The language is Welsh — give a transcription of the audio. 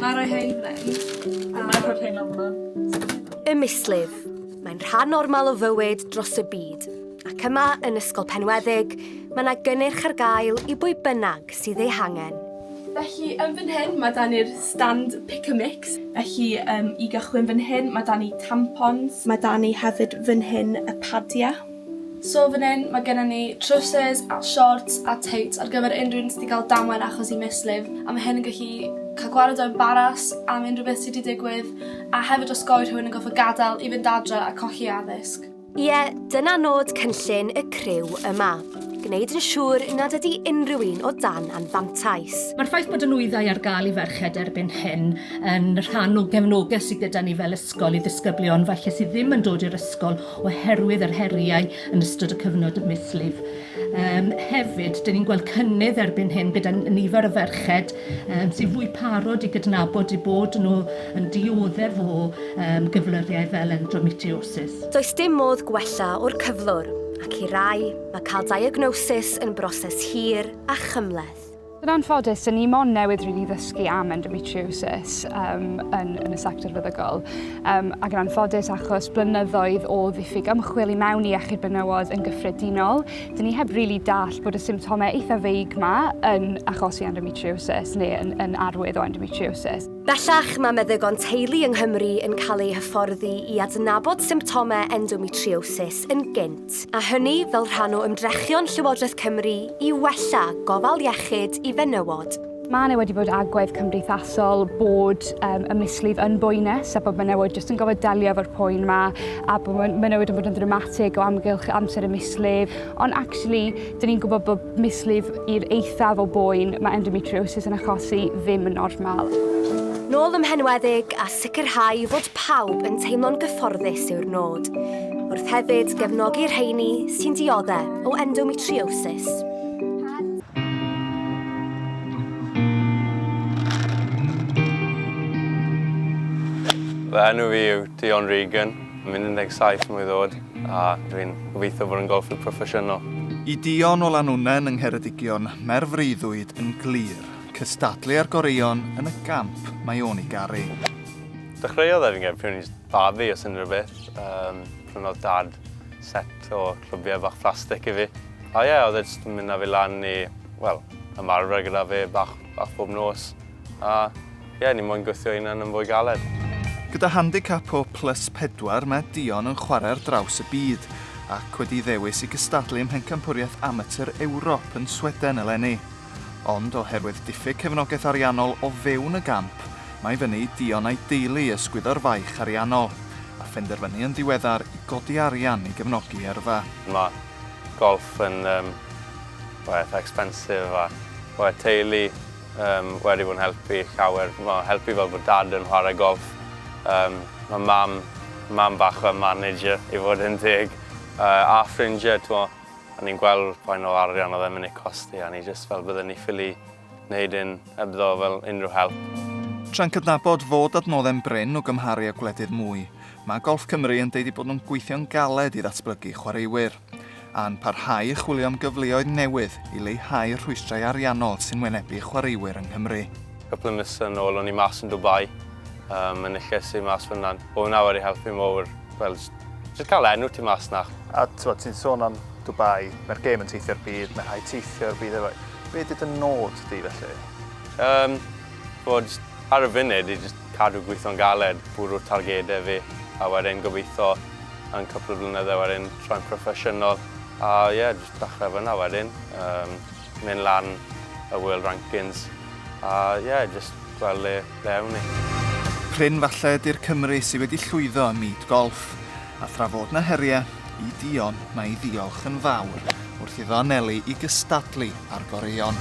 Mae'n rhoi hein fan. Mae'n rhoi hein am hwnna. Y mislif. Mae'n rhan normal o fywyd dros y byd. Ac yma yn ysgol Penweddig, mae yna gynnyrch ar gael i bwy bynnag sydd ei hangen. Felly, fan hyn, mae dan ni'r stand pick a mix. Felly, i gychwyn fan hyn, mae dan ni tampons. Mae dan ni hefyd fan hyn y padia. So fan hyn, mae gennym ni trousers a shorts a tights ar gyfer unrhyw un sydd wedi cael damwain achos i mislif. A mae hyn yn gallu cael gwared o embaras am unrhyw beth sydd wedi digwydd. A hefyd osgoi rhywun yn goffo gadael i fynd adre a colli addysg. Ie, dyna nod cynllun y criw yma. Gwneud yn siŵr nad ydy unrhyw un o dan anfantais. Mae'r ffaith bod y nwyddau ar gael i ferched erbyn hyn yn rhan o gefnogaeth sydd gyda ni fel ysgol i ddisgyblion, falle sydd ddim yn dod i'r ysgol oherwydd yr heriau yn ystod y cyfnod y mislif. Hefyd, dyn ni'n gweld cynnydd erbyn hyn gyda nifer y ferched sydd fwy parod i gydnabod i bod nhw yn dioddef o gyfluriau fel endometriosis. Does dim modd gwella o'r cyflwr, ac i rai, mae cael diagnosis yn broses hir a chymleth. Yn anffodus, dyn ni mon newydd rili ddysgu am endometriosis yn y sector feddygol. Ac yn anffodus achos blynyddoedd o ddiffyg ymchwil i mewn i iechyd menywod yn gyffredinol, dyn ni heb rili dall bod y symptomau eitha feig yma yn achosi endometriosis neu yn arwydd o endometriosis. Bellach mae meddygon teulu yng Nghymru yn cael eu hyfforddi i adnabod symptomau endometriosis yn gynt, a hynny fel rhan o ymdrechion Llywodraeth Cymru i wella gofal iechyd i fenywod. Mae wedi bod agwedd cymdeithasol bod y mislif yn boenus a bod menywod jyst yn gofod delio efo'r poen yma a bod menywod yn bod yn dramatig o amgylch amser y mislif. Ond actually, dyn ni'n gwybod bod mislif i'r eithaf o boen mae endometriosis yn achosi ddim yn normal. Nôl ym Mhenweddig a sicrhau fod pawb yn teimlo'n gyfforddus yw'r nod, wrth hefyd gefnogi'r rheini sy'n dioddef o endometriosis. Fy enw fi yw Dion Regan, yn 17 mlwydd oed, a dwi'n gobeithio fod yn golffwyr broffesiynol. I Dion o Lanwnen yng Ceredigion, mae'r freuddwyd yn glir. Cystadlu ar goreion yn y gamp mae o'n i garu. Dechreuodd fi'n gefn pryn i'n babi os unrhyw beth. Pryn oedd dad set o clwbiau bach plastig i fi. A ie, oedd e jyst yn mynd â fi lan i, wel, ymarfer gyda fi bach bob nos. A ie, ni moyn gwythio un yn fwy galed. Gyda handicap o +4, mae Dion yn chwarae ar draws y byd ac wedi ddewis i gystadlu ym mhencampwriaeth amatur Ewrop yn Sweden eleni. Ond oherwydd diffyg cefnogaeth ariannol o fewn y gamp, mae fyny Dion a'i deulu ysgwyddo'r faich ariannol a phenderfynu yn ddiweddar i godi arian i gefnogi yrfa. Mae golff yn eitha expensive a mae teulu wedi bod yn helpu llawer. Mae helpu fel bod dad yn chwarae golff. Mae mam bach o manager i fod yn deg. A ffrindiau, a ni'n gweld faint o arian oedd e'n mynd i costi, a ni jyst fel byddwn ni ffili wneud un hebddo fel unrhyw help. Tra'n cydnabod fod adnoddau'n bryn o gymharu â gwledydd mwy, mae Golff Cymru yn deud bod nhw'n gweithio'n galed i ddatblygu chwaraewyr, a'n parhau i chwilio am gyfleoedd newydd i leihau rhwystrau ariannol sy'n wynebu chwaraewyr yng Nghymru. Couple o misoedd yn ôl, o'n i mas yn Dubai, yn illes i mas fyna. O hwnna wedi helpu mowr, wel, jyst cael enw ti mas na. A ti'n sôn am Dubai, mae'r gêm yn teithio'r byd, mae rhai teithio'r byd efo. Be ydy dy nod di felly? Bod ar y funud i cadw gweithio'n galed, bwrw'r targedau fi, a wedyn gobeithio yn couple o blynyddoedd wedyn troi'n proffesiynol. A ie, jyst dechrau fyna wedyn, mynd lan y World Rankings, a ie, jyst gweld le ewn ni. Pryn falle di'r Cymru sydd wedi llwyddo ym myd golff, a thrafod na heriau, i Dion mae ei ddiolch yn fawr wrth iddo anelu i gystadlu ar goreion.